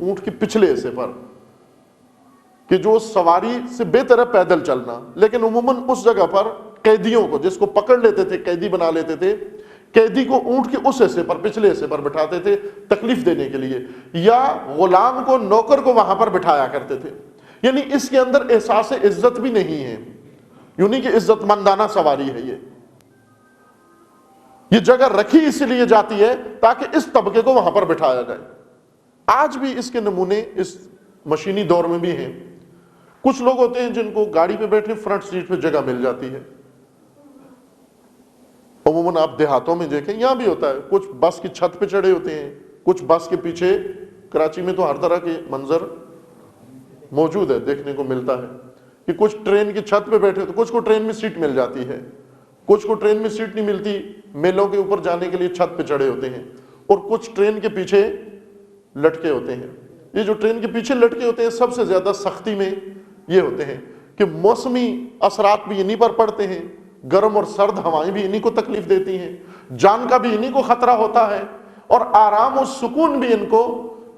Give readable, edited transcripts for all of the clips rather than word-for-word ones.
اونٹ کے پچھلے حصے پر کہ جو سواری سے بہتر ہے پیدل چلنا، لیکن عموماً اس جگہ پر قیدیوں کو، جس کو پکڑ لیتے تھے قیدی بنا لیتے تھے، قیدی کو اونٹ کے اس حصے پر، پچھلے حصے پر بٹھاتے تھے تکلیف دینے کے لیے، یا غلام کو، نوکر کو وہاں پر بٹھایا کرتے تھے۔ یعنی اس کے اندر احساس عزت بھی نہیں ہے، یوں نہیں کہ عزت مندانہ سواری ہے۔ یہ جگہ رکھی اس لیے جاتی ہے تاکہ اس طبقے کو وہاں پر بٹھایا جائے۔ آج بھی اس کے نمونے اس مشینی دور میں بھی ہیں۔ کچھ لوگ ہوتے ہیں جن کو گاڑی پہ بیٹھے فرنٹ سیٹ پہ جگہ مل جاتی ہے، عموماً آپ دیہاتوں میں دیکھیں، یہاں بھی ہوتا ہے، کچھ بس کی چھت پہ چڑھے ہوتے ہیں، کچھ بس کے پیچھے۔ کراچی میں تو ہر طرح کے منظر موجود ہے، دیکھنے کو ملتا ہے کہ کچھ ٹرین کی چھت پہ بیٹھے ہوتے، کچھ کو ٹرین میں سیٹ مل جاتی ہے، کچھ کو ٹرین میں سیٹ نہیں ملتی، میلوں کے اوپر جانے کے لیے چھت پہ چڑھے ہوتے ہیں، اور کچھ ٹرین کے پیچھے لٹکے ہوتے ہیں۔ یہ جو ٹرین کے پیچھے لٹکے ہوتے ہیں سب سے زیادہ سختی میں یہ ہوتے ہیں کہ موسمی اثرات بھی انہی پر پڑتے ہیں، گرم اور سرد ہوائیں بھی انہی کو تکلیف دیتی ہیں، جان کا بھی انہی کو خطرہ ہوتا ہے، اور آرام و سکون بھی ان کو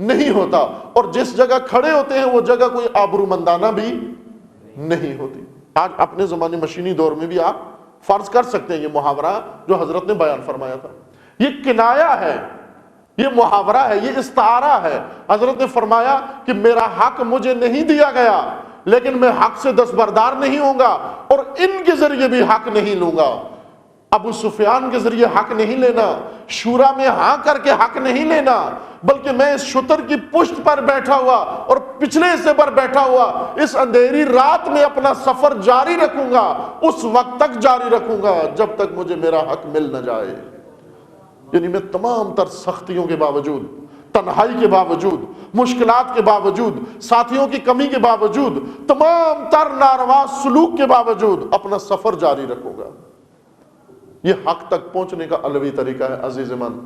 نہیں ہوتا، اور جس جگہ کھڑے ہوتے ہیں وہ جگہ کوئی آبرومندانہ بھی نہیں ہوتی۔ آج اپنے زمانے مشینی دور میں بھی آپ فرض کر سکتے ہیں یہ محاورہ جو حضرت نے بیان فرمایا تھا، یہ کنایہ ہے، یہ محاورہ ہے، یہ استعارہ ہے۔ حضرت نے فرمایا کہ میرا حق مجھے نہیں دیا گیا، لیکن میں حق سے دستبردار نہیں ہوں گا، اور ان کے ذریعے بھی حق نہیں لوں گا۔ ابو سفیان کے ذریعے حق نہیں لینا، شورا میں ہاں کر کے حق نہیں لینا، بلکہ میں اس شتر کی پشت پر بیٹھا ہوا اور پچھلے حصے پر بیٹھا ہوا اس اندھیری رات میں اپنا سفر جاری رکھوں گا، اس وقت تک جاری رکھوں گا جب تک مجھے میرا حق مل نہ جائے۔ یعنی میں تمام تر سختیوں کے باوجود، تنہائی کے باوجود، مشکلات کے باوجود، ساتھیوں کی کمی کے باوجود، تمام تر ناروا سلوک کے باوجود اپنا سفر جاری رکھوں گا۔ یہ حق تک پہنچنے کا علوی طریقہ ہے عزیز من۔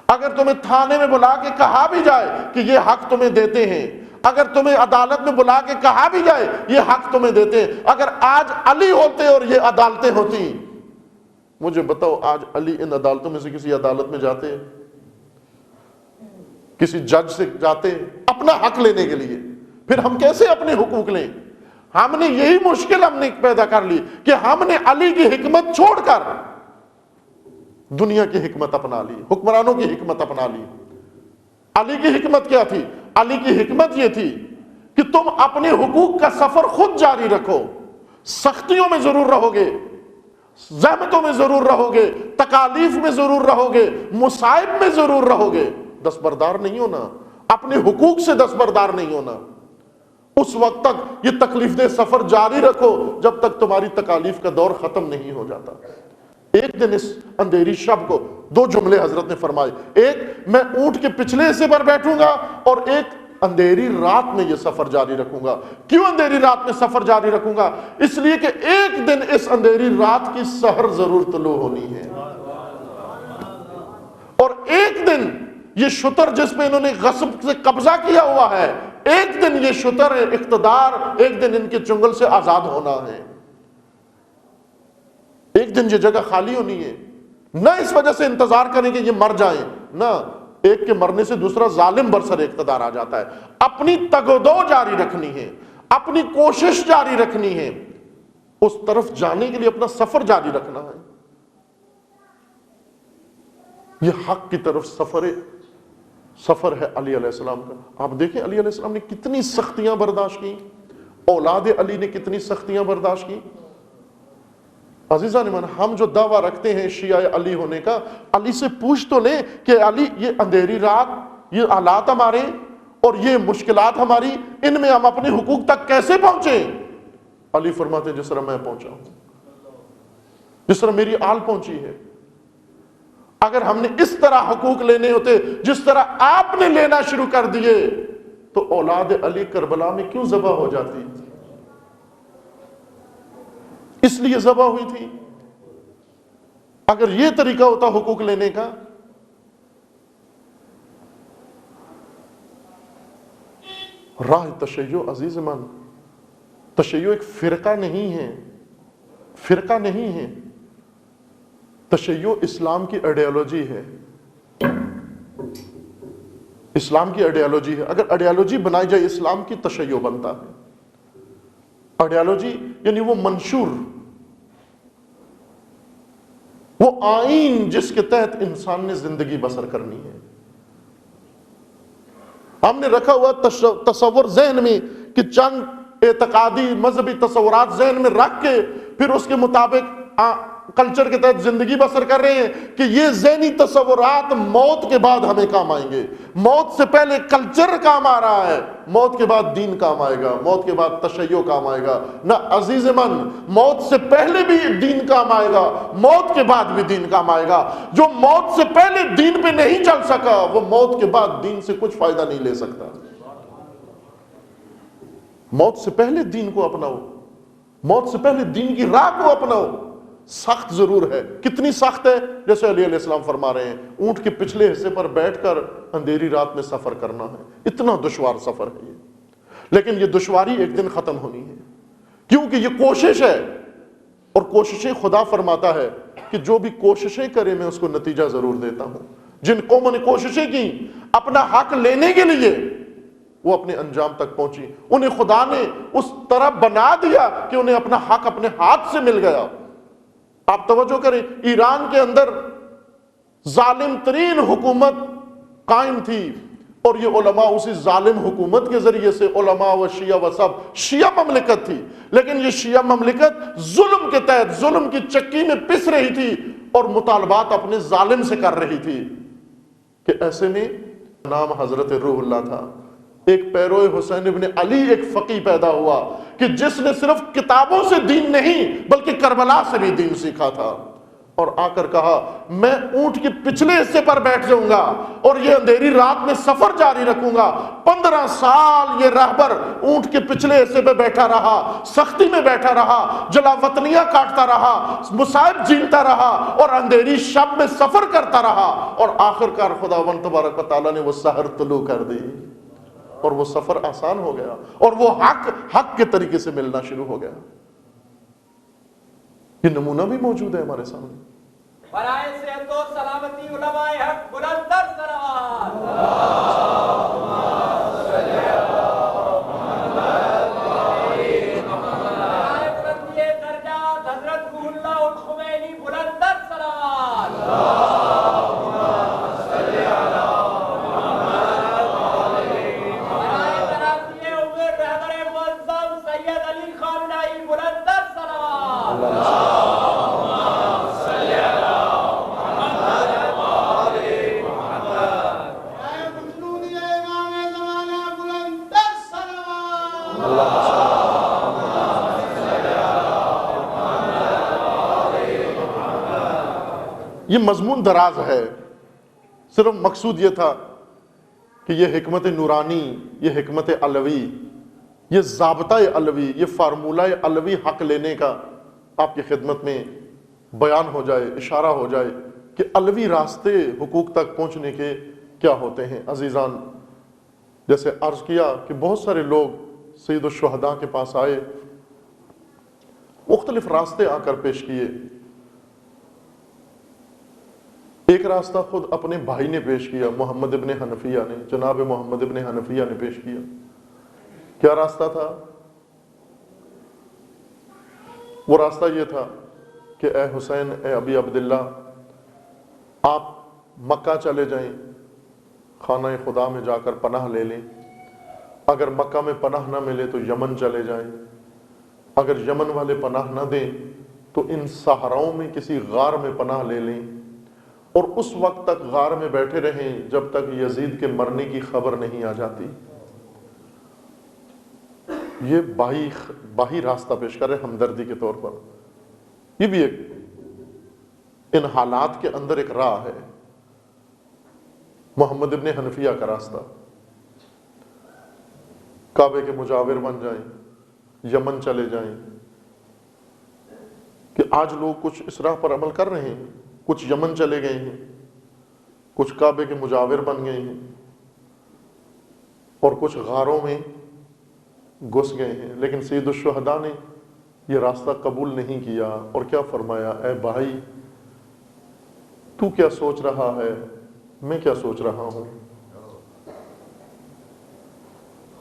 اگر تمہیں تھانے میں بلا کے کہا بھی جائے کہ یہ حق تمہیں دیتے ہیں، اگر تمہیں عدالت میں بلا کے کہا بھی جائے یہ حق تمہیں دیتے ہیں، اگر آج علی ہوتے اور یہ عدالتیں ہوتی، مجھے بتاؤ آج علی ان عدالتوں میں سے کسی عدالت میں جاتے، کسی جج سے جاتے اپنا حق لینے کے لیے؟ پھر ہم کیسے اپنے حقوق لیں؟ ہم نے یہی مشکل ہم نے پیدا کر لی کہ ہم نے علی کی حکمت چھوڑ کر دنیا کی حکمت اپنا لی، حکمرانوں کی حکمت اپنا لی۔ علی کی حکمت کیا تھی؟ علی کی حکمت یہ تھی کہ تم اپنے حقوق کا سفر خود جاری رکھو، سختیوں میں ضرور رہو گے، زحمتوں میں ضرور رہو گے، تکالیف میں ضرور رہو گے، مصائب میں ضرور رہو گے، دستبردار نہیں ہونا، اپنے حقوق سے دستبردار نہیں ہونا۔ اس وقت تک یہ تکلیف دہ سفر جاری رکھو جب تک تمہاری تکالیف کا دور ختم نہیں ہو جاتا۔ ایک دن اس اندھیری شب کو دو جملے حضرت نے فرمائے، ایک میں اونٹ کے پچھلے حصے پر بیٹھوں گا، اور ایک اندھیری رات میں یہ سفر جاری رکھوں گا۔ کیوں اندھیری رات میں سفر جاری رکھوں گا؟ اس لیے کہ ایک دن اس اندھیری رات کی سحر ضرور طلوع ہونی ہے، اور ایک دن یہ شتر جس پہ انہوں نے غصب سے قبضہ کیا ہوا ہے، ایک دن یہ شتر اقتدار، ایک دن ان کے چنگل سے آزاد ہونا ہے، ایک دن یہ جگہ خالی ہونی ہے۔ نہ اس وجہ سے انتظار کریں کہ یہ مر جائیں، نہ، ایک کے مرنے سے دوسرا ظالم برسر اقتدار آ جاتا ہے۔ اپنی تگ و دو جاری رکھنی ہے، اپنی کوشش جاری رکھنی ہے، اس طرف جانے کے لیے اپنا سفر جاری رکھنا ہے۔ یہ حق کی طرف سفر ہے علی علیہ السلام کا۔ آپ دیکھیں علی علیہ السلام نے کتنی سختیاں برداشت کی، اولاد علی نے کتنی سختیاں برداشت کی۔ عزیزان من، ہم جو دعویٰ رکھتے ہیں شیعہ علی ہونے کا، علی سے پوچھ تو لیں کہ علی یہ اندھیری رات، یہ حالات ہمارے اور یہ مشکلات ہماری، ان میں ہم اپنے حقوق تک کیسے پہنچے؟ علی فرماتے جس طرح میں پہنچا ہوں، جس طرح میری آل پہنچی ہے۔ اگر ہم نے اس طرح حقوق لینے ہوتے جس طرح آپ نے لینا شروع کر دیے تو اولاد علی کربلا میں کیوں ذبح ہو جاتی؟ اس لیے ذبح ہوئی تھی۔ اگر یہ طریقہ ہوتا حقوق لینے کا، راہ تشیع عزیز من، تشیع ایک فرقہ نہیں ہے، فرقہ نہیں ہے، تشیع اسلام کی آئیڈیالوجی ہے۔ اسلام کی آئیڈیالوجی ہے. اگر آئیڈیالوجی بنائی جائے اسلام کی تشیع بنتا ہے. آئیڈیالوجی یعنی وہ منشور، وہ آئین جس کے تحت انسان نے زندگی بسر کرنی ہے. ہم نے رکھا ہوا تصور ذہن میں کہ چند اعتقادی مذہبی تصورات ذہن میں رکھ کے پھر اس کے مطابق کلچر کے تحت زندگی بسر کر رہے ہیں کہ یہ ذہنی تصورات موت کے بعد ہمیں کام آئیں گے. موت سے پہلے کلچر کام آ رہا ہے، موت کے بعد دین کام آئے گا، موت کے بعد تشیع کام آئے گا. نہ عزیز من، موت سے پہلے بھی دین کام آئے گا، موت کے بعد بھی دین کام آئے گا. جو موت سے پہلے دین پہ نہیں چل سکا وہ موت کے بعد دین سے کچھ فائدہ نہیں لے سکتا. موت سے پہلے دین کو اپناؤ، موت سے پہلے دین کی راہ کو اپناؤ. سخت ضرور ہے. کتنی سخت ہے؟ جیسے علی علیہ السلام فرما رہے ہیں اونٹ کے پچھلے حصے پر بیٹھ کر اندھیری رات میں سفر کرنا ہے. اتنا دشوار سفر ہے یہ، لیکن یہ دشواری ایک دن ختم ہونی ہے، کیونکہ یہ کوشش ہے. اور کوششیں خدا فرماتا ہے کہ جو بھی کوششیں کرے میں اس کو نتیجہ ضرور دیتا ہوں. جن قوموں نے کوششیں کی اپنا حق لینے کے لیے وہ اپنے انجام تک پہنچی. انہیں خدا نے اس طرح بنا دیا کہ انہیں اپنا حق اپنے ہاتھ سے مل گیا. آپ توجہ کریں، ایران کے اندر ظالم ترین حکومت قائم تھی اور یہ علماء اسی ظالم حکومت کے ذریعے سے علماء و شیعہ و سب شیعہ مملکت تھی، لیکن یہ شیعہ مملکت ظلم کے تحت ظلم کی چکی میں پس رہی تھی اور مطالبات اپنے ظالم سے کر رہی تھی. کہ ایسے میں نام حضرت روح اللہ تھا، ایک پیرو حسین ابن علی ایک فقی پیدا ہوا کہ جس نے صرف کتابوں سے دین نہیں بلکہ کربلا سے بھی دین سیکھا تھا. اور آ کر کہا میں اونٹ کے پچھلے حصے پر بیٹھ جاؤں گا اور یہ اندھیری رات میں سفر جاری رکھوں گا. 15 سال یہ راہبر اونٹ کے پچھلے حصے پہ بیٹھا رہا، سختی میں بیٹھا رہا، جلا وطنیاں کاٹتا رہا، مصائب جھیلتا رہا اور اندھیری شب میں سفر کرتا رہا. اور آخرکار خداوند تبارک و تعالیٰ نے وہ سحر طلوع کر دی اور وہ سفر آسان ہو گیا اور وہ حق کے طریقے سے ملنا شروع ہو گیا. یہ نمونہ بھی موجود ہے ہمارے سامنے. برائے صحت و سلامتی علماء حق بلند تر صلوات. برائے بلندی درجات حضرت روح اللہ الخمینی بلند تر صلوات. یہ مضمون دراز ہے، صرف مقصود یہ تھا کہ یہ حکمت نورانی، یہ حکمت علوی، یہ ضابطہ علوی، یہ فارمولہ علوی حق لینے کا آپ کی خدمت میں بیان ہو جائے، اشارہ ہو جائے کہ علوی راستے حقوق تک پہنچنے کے کیا ہوتے ہیں. عزیزان، جیسے عرض کیا کہ بہت سارے لوگ سید الشہداء کے پاس آئے، مختلف راستے آ کر پیش کیے. ایک راستہ خود اپنے بھائی نے پیش کیا، محمد ابن حنفیہ نے، جناب محمد ابن حنفیہ نے پیش کیا. کیا راستہ تھا؟ وہ راستہ یہ تھا کہ اے حسین، اے ابی عبداللہ، آپ مکہ چلے جائیں، خانہ خدا میں جا کر پناہ لے لیں. اگر مکہ میں پناہ نہ ملے تو یمن چلے جائیں. اگر یمن والے پناہ نہ دیں تو ان صحراؤں میں کسی غار میں پناہ لے لیں اور اس وقت تک غار میں بیٹھے رہیں جب تک یزید کے مرنے کی خبر نہیں آ جاتی. یہ باہی راستہ پیش کرے ہمدردی کے طور پر. یہ بھی ایک ان حالات کے اندر ایک راہ ہے. محمد ابن حنفیہ کا راستہ، کعبے کے مجاور بن جائیں، یمن چلے جائیں. کہ آج لوگ کچھ اس راہ پر عمل کر رہے ہیں، کچھ یمن چلے گئے ہیں، کچھ کعبے کے مجاور بن گئے ہیں اور کچھ غاروں میں گھس گئے ہیں. لیکن سید الشہداء نے یہ راستہ قبول نہیں کیا اور کیا فرمایا؟ اے بھائی، تو کیا سوچ رہا ہے، میں کیا سوچ رہا ہوں.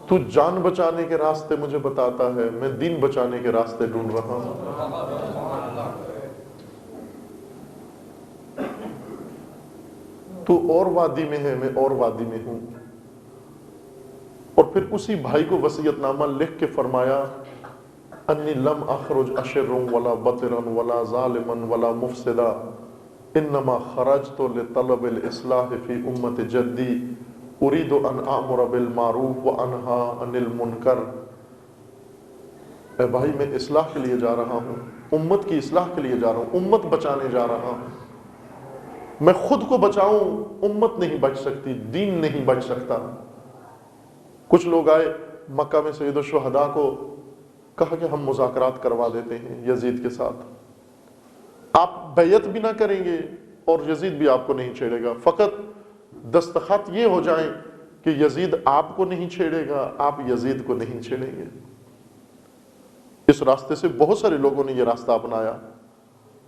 تو جان بچانے کے راستے مجھے بتاتا ہے، میں دین بچانے کے راستے ڈھونڈ رہا ہوں۔ تو اور وادی میں ہے، میں اور وادی میں ہوں۔ اور پھر اسی بھائی کو وصیت نامہ لکھ کے فرمایا انی لم اخرج اشرا ولا بطرا ولا ظالما ولا مفسدا انما خرجت لطلب الاصلاح فی امت جدی اريد ان امر بالمعروف وانهى عن المنکر۔ اے بھائی، میں اصلاح کے لیے جا رہا ہوں، امت کی اصلاح کے لیے جا رہا ہوں، امت بچانے جا رہا ہوں۔ میں خود کو بچاؤں، امت نہیں بچ سکتی، دین نہیں بچ سکتا۔ کچھ لوگ آئے مکہ میں سید الشہداء کو کہا کہ ہم مذاکرات کروا دیتے ہیں یزید کے ساتھ، آپ بیعت بھی نہ کریں گے اور یزید بھی آپ کو نہیں چھیڑے گا، فقط دستخط یہ ہو جائیں کہ یزید آپ کو نہیں چھیڑے گا، آپ یزید کو نہیں چھیڑیں گے۔ اس راستے سے بہت سارے لوگوں نے یہ راستہ اپنایا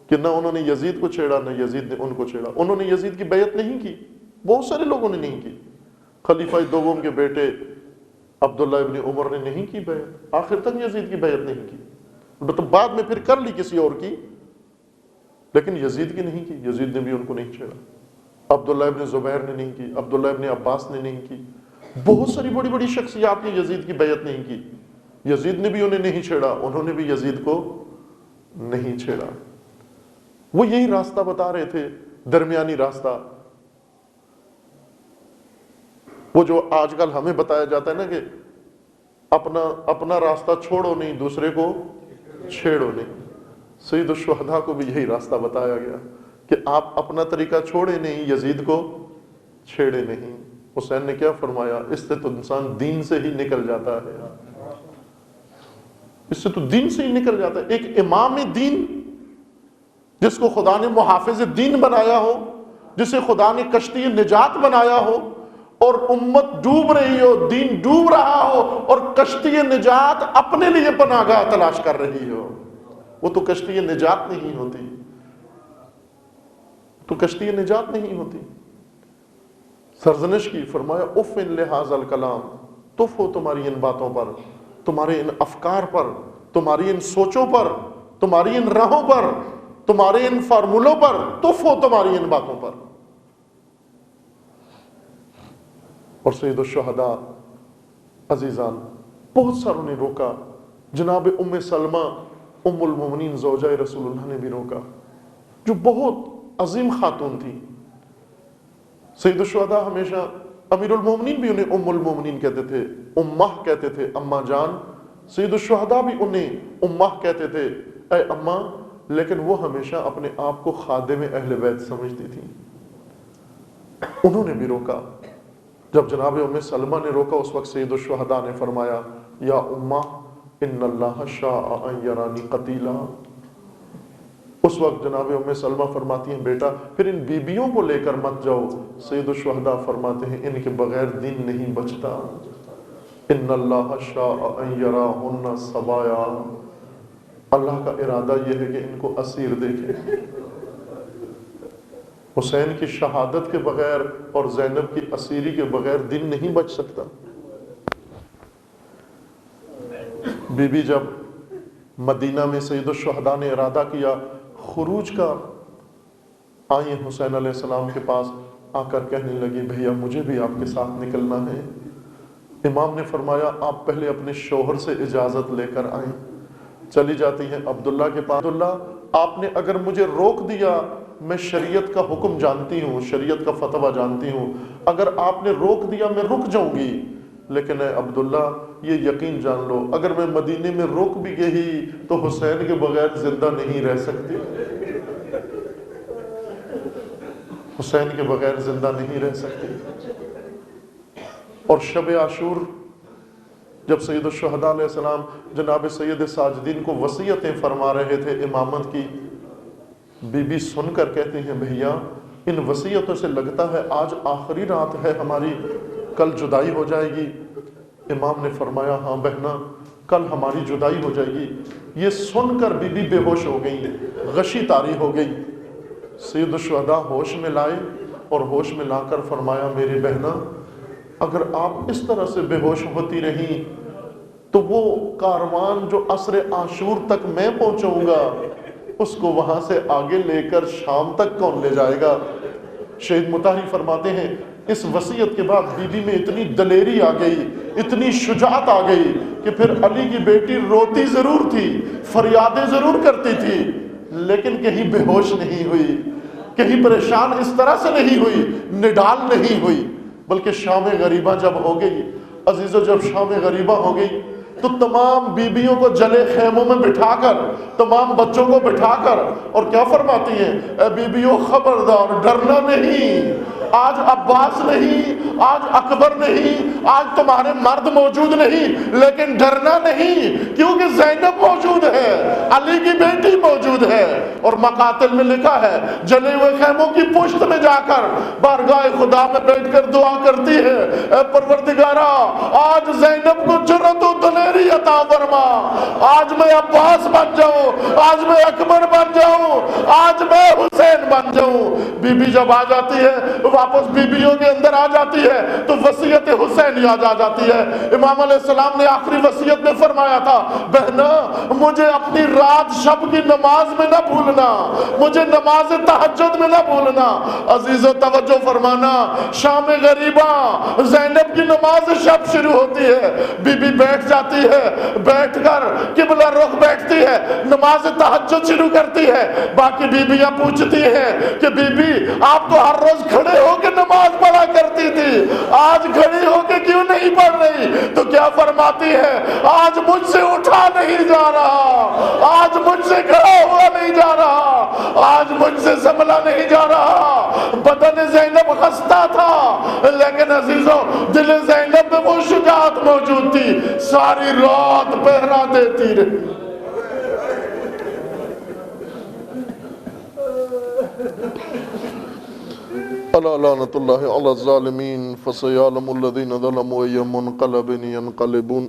کہ نہ انہوں نے یزید کو چھیڑا نہ یزید نے ان کو چھیڑا۔ انہوں نے یزید کی بیعت نہیں کی، بہت سارے لوگوں نے نہیں کی۔ خلیفہ دوم کے بیٹے عبداللہ ابن عمر نے نہیں کی بیعت، آخر تک یزید کی بیعت نہیں کی، تو بعد میں پھر کر لی کسی اور کی، لیکن یزید کی نہیں کی، یزید نے بھی ان کو نہیں چھیڑا۔ عبداللہ ابن زبیر نے نہیں کی، عبداللہ ابن عباس نے نہیں کی، بہت ساری بڑی بڑی شخصیات نے یزید کی بیعت نہیں کی، یزید نے بھی انہیں نہیں چھیڑا، انہوں نے بھی یزید کو نہیں چھیڑا۔ وہ یہی راستہ بتا رہے تھے، درمیانی راستہ، وہ جو آج کل ہمیں بتایا جاتا ہے نا کہ اپنا راستہ چھوڑو نہیں، دوسرے کو چھیڑو نہیں۔ سید الشہداء کو بھی یہی راستہ بتایا گیا کہ آپ اپنا طریقہ چھوڑے نہیں، یزید کو چھیڑے نہیں۔ حسین نے کیا فرمایا، اس سے تو انسان دین سے ہی نکل جاتا ہے، اس سے تو دین سے ہی نکل جاتا ہے۔ ایک امام دین جس کو خدا نے محافظ دین بنایا ہو، جسے خدا نے کشتی نجات بنایا ہو، اور امت ڈوب رہی ہو، دین ڈوب رہا ہو، اور کشتی نجات اپنے لیے پناہ گاہ تلاش کر رہی ہو، وہ تو کشتی نجات نہیں ہوتی، تو کشتی نجات نہیں ہوتی۔ سرزنش کی، فرمایا اف ان لہذا الکلام، تف ہو تمہاری ان باتوں پر، تمہارے ان افکار پر، تمہاری ان سوچوں پر، تمہاری ان راہوں پر، تمہارے ان فارمولوں پر، تف ہو تمہاری ان باتوں پر۔ اور سید الشہداء عزیزان بہت ساروں نے روکا، جناب ام سلمہ ام المومنین زوجہ رسول اللہ نے بھی روکا، جو بہت عظیم خاتون تھی۔ سید الشہداء ہمیشہ، امیر المومنین بھی انہیں ام المومنین کہتے تھے، امہ کہتے تھے، اماں جان۔ سید الشہداء بھی انہیں امہ کہتے تھے، اے اماں، لیکن وہ ہمیشہ اپنے آپ کو خادم اہل بیت سمجھتی تھی۔ انہوں نے بھی روکا۔ جب جناب ام سلمہ نے روکا، اس وقت سید الشہداء نے فرمایا یا امہ ان اللہ شاء ان یرانی قتیلا۔ اس وقت جناب ام سلمہ فرماتی ہیں بیٹا پھر ان بیبیوں کو لے کر مت جاؤ۔ سید الشہداء فرماتے ہیں ان کے بغیر دین نہیں بچتا۔ ان اللہ شاء ان یراہن صبایا، اللہ کا ارادہ یہ ہے کہ ان کو اسیر دیکھے۔ حسین کی شہادت کے بغیر اور زینب کی اسیری کے بغیر دین نہیں بچ سکتا۔ بی بی جب مدینہ میں سید الشہداء نے ارادہ کیا خروج کا، آئیں حسین علیہ السلام کے پاس آ کر کہنے لگی بھیا مجھے بھی آپ کے ساتھ نکلنا ہے۔ امام نے فرمایا آپ پہلے اپنے شوہر سے اجازت لے کر آئیں۔ چلی جاتی ہیں عبداللہ کے پاس، عبداللہ آپ نے اگر مجھے روک دیا، میں شریعت کا حکم جانتی ہوں، شریعت کا فتویٰ جانتی ہوں، اگر آپ نے روک دیا میں رک جاؤں گی، لیکن اے عبداللہ یہ یقین جان لو اگر میں مدینے میں رک بھی گئی تو حسین کے بغیر زندہ نہیں رہ سکتی، حسین کے بغیر زندہ نہیں رہ سکتی۔ اور شب عاشور جب سید الشہداء علیہ السلام جناب سید ساجدین کو وصیتیں فرما رہے تھے امامت کی، بی بی سن کر کہتے ہیں بھیا ان وصیتوں سے لگتا ہے آج آخری رات ہے ہماری، کل جدائی ہو جائے گی۔ امام نے فرمایا ہاں بہنا کل ہماری جدائی ہو جائے گی۔ یہ سن کر بی بی بے ہوش ہو گئی، غشی طاری ہو گئی۔ سید الشہداء ہوش میں لائے اور ہوش میں لا کر فرمایا میری بہنا اگر آپ اس طرح سے بے ہوش ہوتی رہیں تو وہ کاروان جو عصر عاشور تک میں پہنچوں گا اس کو وہاں سے آگے لے کر شام تک کون لے جائے گا؟ شہید مطہری فرماتے ہیں اس وصیت کے بعد بی بی میں اتنی دلیری آ گئی، اتنی شجاعت آ گئی کہ پھر علی کی بیٹی روتی ضرور تھی، فریادیں ضرور کرتی تھی، لیکن کہیں بے ہوش نہیں ہوئی، کہیں پریشان اس طرح سے نہیں ہوئی، نڈال نہیں ہوئی، بلکہ شام غریبہ جب ہو گئی عزیزو، جب شام غریبہ ہو گئی تو تمام بیبیوں کو جلے خیموں میں بٹھا کر، تمام بچوں کو بٹھا کر، اور کیا فرماتی ہیں؟ اے بیبیوں خبردار، ڈرنا نہیں، آج عباس نہیں، آج اکبر نہیں، آج تمہارے مرد موجود نہیں، لیکن ڈرنا نہیں، کیونکہ زینب موجود ہے، علی کی بیٹی موجود ہے۔ اور مقاتل میں لکھا ہے جلے ہوئے خیموں کی پشت میں جا کر بارگاہ خدا میں بیٹھ کر دعا کرتی ہے، اے پروردگارا آج زینب کو جرأت و دلیری عطا فرما، آج میں عباس بن جاؤں، آج میں اکبر بن جاؤں، آج میں حسین بن جاؤں۔ بی بی جب آ جاتی ہے واپس بیبیوں کے اندر آ جاتی ہے تو وصیت حسین یاد آ جاتی ہے۔ امام علیہ السلام نے آخری وصیت میں فرمایا تھا بہنا مجھے اپنی رات شب کی نماز میں نہ بھولنا، مجھے نماز تہجد میں نہ بھولنا۔ عزیزو توجہ فرمانا، شام غریبہ زینب کی نماز شب شروع ہوتی ہے، بی بی بیٹھ جاتی ہے، بیٹھ کر قبلہ رخ بیٹھتی ہے، نماز تہجد شروع کرتی ہے۔ باقی بیبیاں پوچھتی ہیں کہ بی بی آپ تو ہر روز کھڑے ہو کے نماز پڑھا کرتی تھی، آج کھڑی ہو کے کیوں نہیں پڑھ رہی؟ تو کیا فرماتی ہے؟ آج مجھ سے اٹھا نہیں جا رہا، آج مجھ سے کھڑا ہوا نہیں جا رہا، آج مجھ سے سنبھلا نہیں جا رہا۔ بدن زینب خستہ تھا لیکن عزیزوں دل زینب میں وہ شجاعت موجود تھی، ساری رات پہرا دیتی رہی۔ الا لعنت اللہ علی الظالمین فسیعلم الذین ظلموا ای منقلب ینقلبون۔